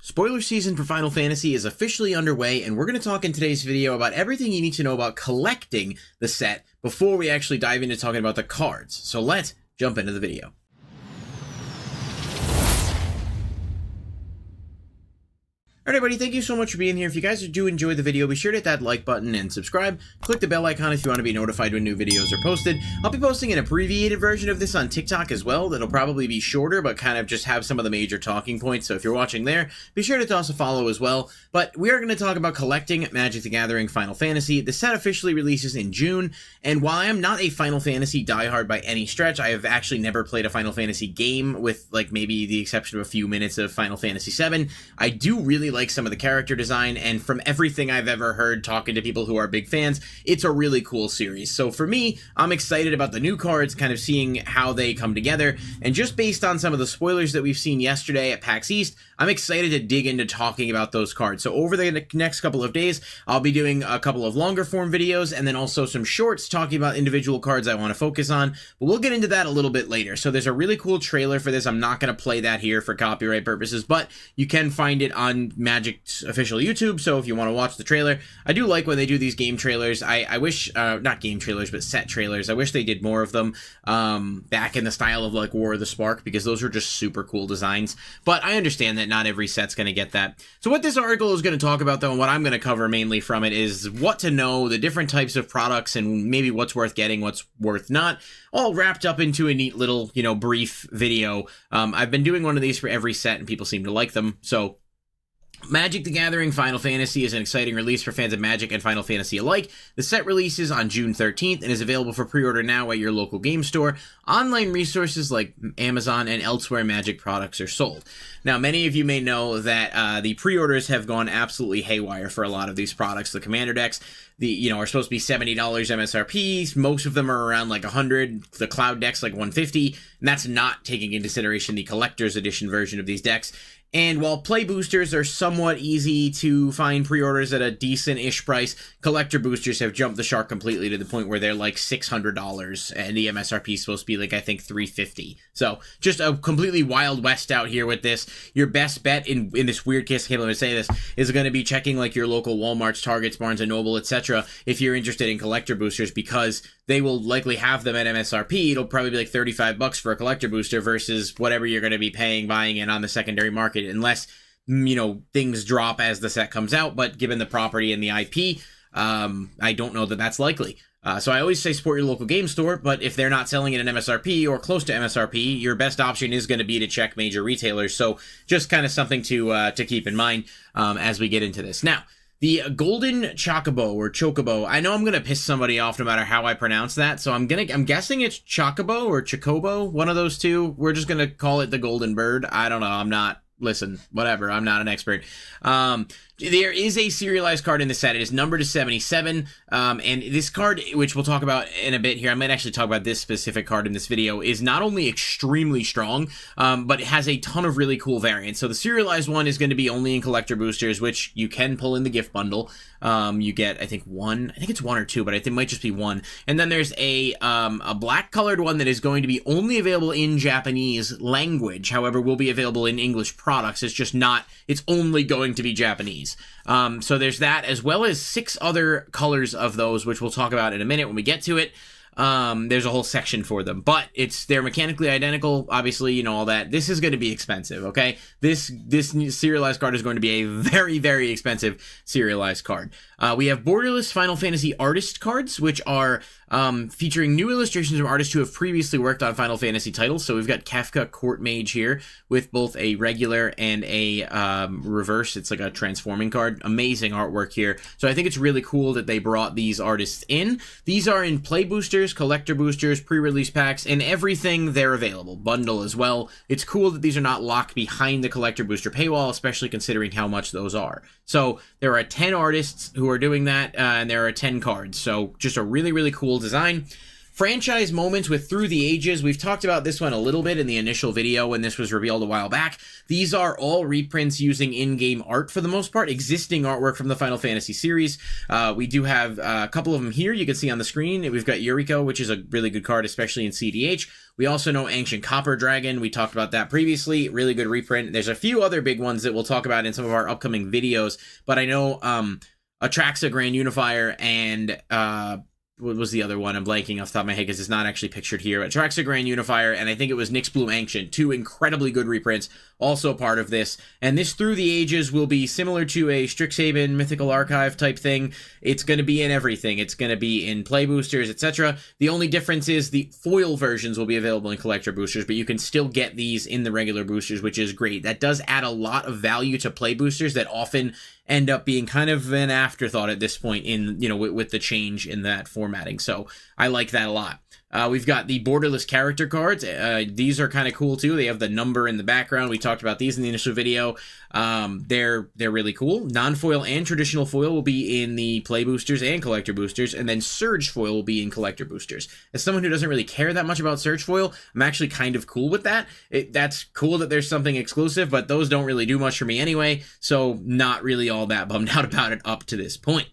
Spoiler season for Final Fantasy is officially underway, and we're going to talk in today's video about everything you need to know about collecting the set before we actually dive into talking about the cards. So let's jump into the video. Alright everybody, thank you so much for being here. If you guys do enjoy the video, be sure to hit that like button and subscribe. Click the bell icon if you want to be notified when new videos are posted. I'll be posting an abbreviated version of this on TikTok as well. That'll probably be shorter, but kind of just have some of the major talking points. So if you're watching there, be sure to toss a follow as well. But we are going to talk about collecting Magic the Gathering Final Fantasy. The set officially releases in June, and while I am not a Final Fantasy diehard by any stretch, I have actually never played a Final Fantasy game with like maybe the exception of a few minutes of Final Fantasy VII. I do really like some of the character design, and from everything I've ever heard talking to people who are big fans, it's a really cool series. So for me, I'm excited about the new cards, kind of seeing how they come together, and just based on some of the spoilers that we've seen yesterday at PAX East, I'm excited to dig into talking about those cards. So over the next couple of days, I'll be doing a couple of longer form videos, and then also some shorts talking about individual cards I want to focus on, but we'll get into that a little bit later. So there's a really cool trailer for this. I'm not going to play that here for copyright purposes, but you can find it on Magic's official YouTube, so if you want to watch the trailer. I do like when they do these game trailers. I wish, not game trailers, but set trailers. I wish they did more of them back in the style of like War of the Spark, because those are just super cool designs. But I understand that not every set's going to get that. So what this article is going to talk about, though, and what I'm going to cover mainly from it, is what to know, the different types of products, and maybe what's worth getting, what's worth not, all wrapped up into a neat little, brief video. I've been doing one of these for every set, and people seem to like them, so Magic the Gathering Final Fantasy is an exciting release for fans of Magic and Final Fantasy alike. The set releases on June 13th and is available for pre-order now at your local game store. Online resources like Amazon and elsewhere Magic products are sold. Now, many of you may know that the pre-orders have gone absolutely haywire for a lot of these products. The Commander decks, are supposed to be $70 MSRP. Most of them are around like $100. The Cloud decks like $150, and that's not taking into consideration the collector's edition version of these decks. And while play boosters are somewhat easy to find pre-orders at a decent-ish price, collector boosters have jumped the shark completely to the point where they're like $600, and the MSRP is supposed to be like, I think, $350. So just a completely wild west out here with this. Your best bet in this weird case, I can't believe I say this, is going to be checking like your local Walmarts, Targets, Barnes & Noble, etc. if you're interested in collector boosters, because they will likely have them at MSRP. It'll probably be like $35 for a collector booster versus whatever you're going to be buying it on the secondary market, unless, things drop as the set comes out. But given the property and the IP, I don't know that that's likely. So I always say support your local game store, but if they're not selling it at MSRP or close to MSRP, your best option is going to be to check major retailers. So just kind of something to keep in mind as we get into this. Now, the Golden Chocobo or Chocobo. I know I'm gonna piss somebody off no matter how I pronounce that, so I'm guessing it's Chocobo or Chocobo, one of those two. We're just gonna call it the Golden Bird. I don't know. Listen, whatever. I'm not an expert. There is a serialized card in the set. It is numbered to 77, and this card, which we'll talk about in a bit here, I might actually talk about this specific card in this video, is not only extremely strong, but it has a ton of really cool variants. So the serialized one is going to be only in collector boosters, which you can pull in the gift bundle. You get, I think it's one or two, but I think it might just be one. And then there's a black colored one that is going to be only available in Japanese language. However, will be available in English products. It's only going to be Japanese. So there's that, as well as 6 other colors of those, which we'll talk about in a minute when we get to it. There's a whole section for them, but they're mechanically identical, obviously, all that. This is going to be expensive, okay? This serialized card is going to be a very, very expensive serialized card. We have Borderless Final Fantasy artist cards, which are featuring new illustrations from artists who have previously worked on Final Fantasy titles. So we've got Kefka Court Mage here with both a regular and a reverse. It's like a transforming card. Amazing artwork here. So I think it's really cool that they brought these artists in. These are in play boosters, collector boosters, pre-release packs, and everything they're available. Bundle as well. It's cool that these are not locked behind the collector booster paywall, especially considering how much those are. So there are 10 artists who are doing that, and there are 10 cards. So just a really, really cool design. Franchise moments with Through the Ages. We've talked about this one a little bit in the initial video when this was revealed a while back. These are all reprints using in-game art for the most part, existing artwork from the Final Fantasy series. We do have a couple of them here you can see on the screen. We've got Yuriko, which is a really good card, especially in CDH. We also know Ancient Copper Dragon. We talked about that previously. Really good reprint. There's a few other big ones that we'll talk about in some of our upcoming videos, but I know Atraxa Grand Unifier and what was the other one? I'm blanking off the top of my head because it's not actually pictured here. Atraxa Grand Unifier, and I think it was Nyx Bloom Ancient. Two incredibly good reprints, also part of this. And this Through the Ages will be similar to a Strixhaven Mythical Archive type thing. It's going to be in everything. It's going to be in play boosters, etc. The only difference is the foil versions will be available in collector boosters, but you can still get these in the regular boosters, which is great. That does add a lot of value to play boosters that often end up being kind of an afterthought at this point in, you know, with the change in that formatting. So I like that a lot. We've got the Borderless character cards. These are kind of cool too. They have the number in the background. We talked about these in the initial video. They're really cool. Non-foil and traditional foil will be in the play boosters and collector boosters, and then Surge foil will be in collector boosters. As someone who doesn't really care that much about Surge foil, I'm actually kind of cool with that. That's cool that there's something exclusive, but those don't really do much for me anyway, so not really all that bummed out about it up to this point.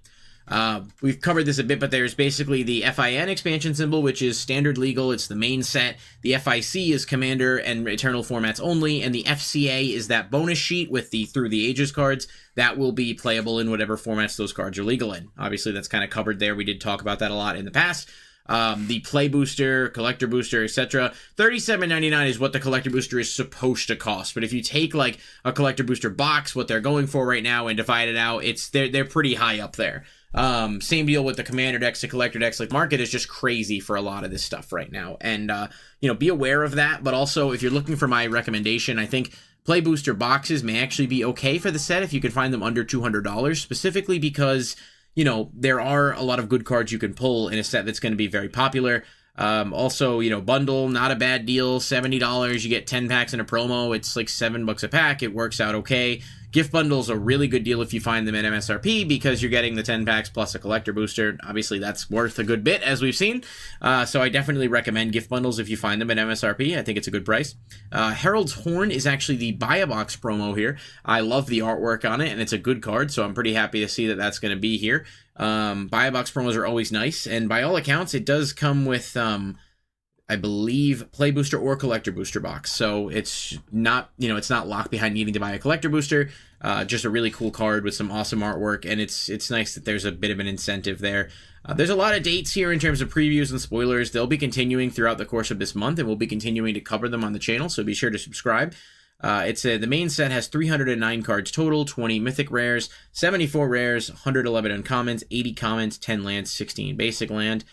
We've covered this a bit, but there's basically the FIN expansion symbol, which is standard legal. It's the main set. The FIC is Commander and Eternal formats only, and the FCA is that bonus sheet with the Through the Ages cards that will be playable in whatever formats those cards are legal in. Obviously, that's kind of covered there. We did talk about that a lot in the past. The play booster, collector booster, etc. $37.99 is what the collector booster is supposed to cost. But if you take like a collector booster box, what they're going for right now, and divide it out, they're pretty high up there. Same deal with the commander decks, the collector decks. Like, market is just crazy for a lot of this stuff right now. And, you know, be aware of that. But also, if you're looking for my recommendation, I think play booster boxes may actually be okay for the set if you can find them under $200, specifically because, you know, there are a lot of good cards you can pull in a set that's going to be very popular. Also, you know, bundle, not a bad deal, $70. You get 10 packs in a promo. It's like $7 a pack. It works out okay. Gift bundles are a really good deal if you find them at MSRP because you're getting the 10 packs plus a collector booster. Obviously, that's worth a good bit, as we've seen. So I definitely recommend gift bundles if you find them at MSRP. I think it's a good price. Herald's Horn is actually the buy a box promo here. I love the artwork on it, and it's a good card, so I'm pretty happy to see that that's going to be here. Buy a box promos are always nice, and by all accounts, it does come with I believe play booster or collector booster box. So it's not, you know, it's not locked behind needing to buy a collector booster. Just a really cool card with some awesome artwork, and it's nice that there's a bit of an incentive there. There's a lot of dates here in terms of previews and spoilers. They'll be continuing throughout the course of this month, and we'll be continuing to cover them on the channel, so be sure to subscribe. The main set has 309 cards total, 20 mythic rares, 74 rares, 111 uncommons, 80 commons, 10 lands, 16 basic land.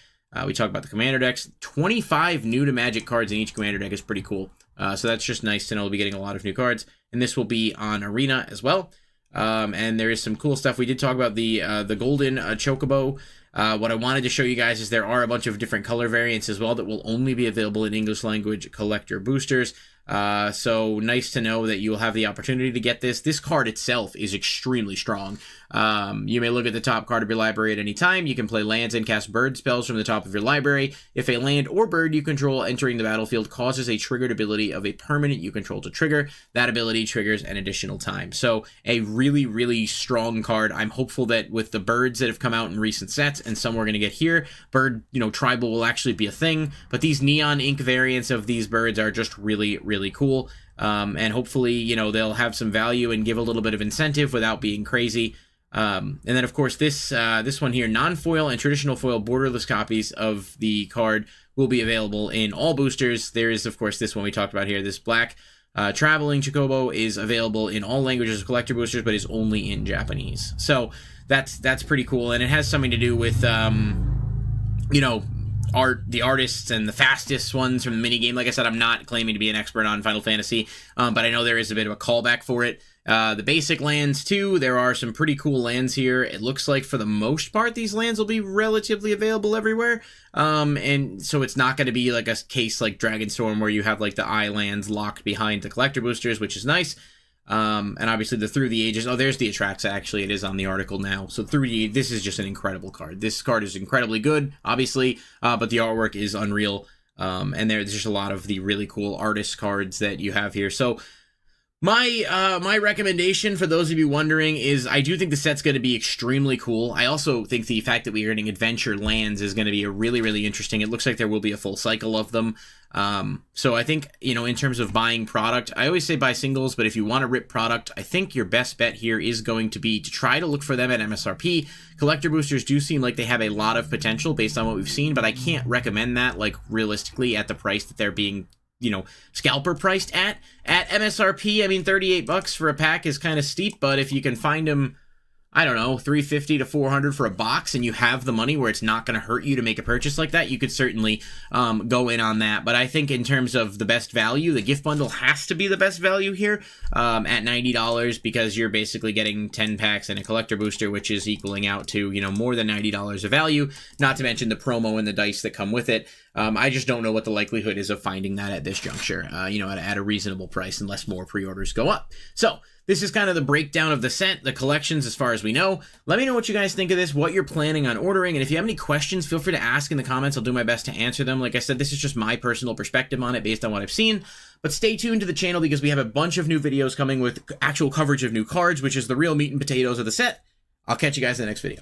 We talk about the commander decks. 25 new to Magic cards in each commander deck is pretty cool. So that's just nice to know we'll be getting a lot of new cards. And this will be on Arena as well. And there is some cool stuff. We did talk about the golden Chocobo. What I wanted to show you guys is there are a bunch of different color variants as well that will only be available in English language collector boosters. So nice to know that you will have the opportunity to get this. This card itself is extremely strong. You may look at the top card of your library at any time. You can play lands and cast bird spells from the top of your library. If a land or bird you control entering the battlefield causes a triggered ability of a permanent you control to trigger, that ability triggers an additional time. So a really, really strong card. I'm hopeful that with the birds that have come out in recent sets, and some we're going to get here, bird, you know, tribal will actually be a thing. But these neon ink variants of these birds are just really, really cool. And hopefully, you know, they'll have some value and give a little bit of incentive without being crazy. And then, of course, this one here, non-foil and traditional foil borderless copies of the card will be available in all boosters. There is, of course, this one we talked about here. This black traveling Chocobo is available in all languages of collector boosters, but is only in Japanese. So that's pretty cool, and it has something to do with, you know, the artists and the fastest ones from the minigame. Like I said, I'm not claiming to be an expert on Final Fantasy, but I know there is a bit of a callback for it. The basic lands, too, there are some pretty cool lands here. It looks like, for the most part, these lands will be relatively available everywhere. And so it's not going to be like a case like Dragonstorm where you have, like, the eye lands locked behind the collector boosters, which is nice. And obviously the Through the Ages, oh, there's the Atraxa, actually, it is on the article now. So this is just an incredible card. This card is incredibly good, obviously, but the artwork is unreal. And there's just a lot of the really cool artist cards that you have here. So my recommendation, for those of you wondering, is I do think the set's going to be extremely cool. I also think the fact that we are getting adventure lands is going to be a really, really interesting. It looks like there will be a full cycle of them. So I think, you know, in terms of buying product, I always say buy singles, but if you want to rip product, I think your best bet here is going to be to try to look for them at MSRP. Collector boosters do seem like they have a lot of potential based on what we've seen, but I can't recommend that, like, realistically at the price that they're being, you know, scalper priced at MSRP. I mean, $38 for a pack is kind of steep, but if you can find them, I don't know, $350 to $400 for a box, and you have the money where it's not going to hurt you to make a purchase like that, you could certainly go in on that. But I think in terms of the best value, the gift bundle has to be the best value here at $90, because you're basically getting 10 packs and a collector booster, which is equaling out to, you know, more than $90 of value, not to mention the promo and the dice that come with it. I just don't know what the likelihood is of finding that at this juncture, you know, at a reasonable price, unless more pre-orders go up. So this is kind of the breakdown of the set, the collections as far as we know. Let me know what you guys think of this, what you're planning on ordering, and if you have any questions, feel free to ask in the comments. I'll do my best to answer them. Like I said, this is just my personal perspective on it based on what I've seen. But stay tuned to the channel, because we have a bunch of new videos coming with actual coverage of new cards, which is the real meat and potatoes of the set. I'll catch you guys in the next video.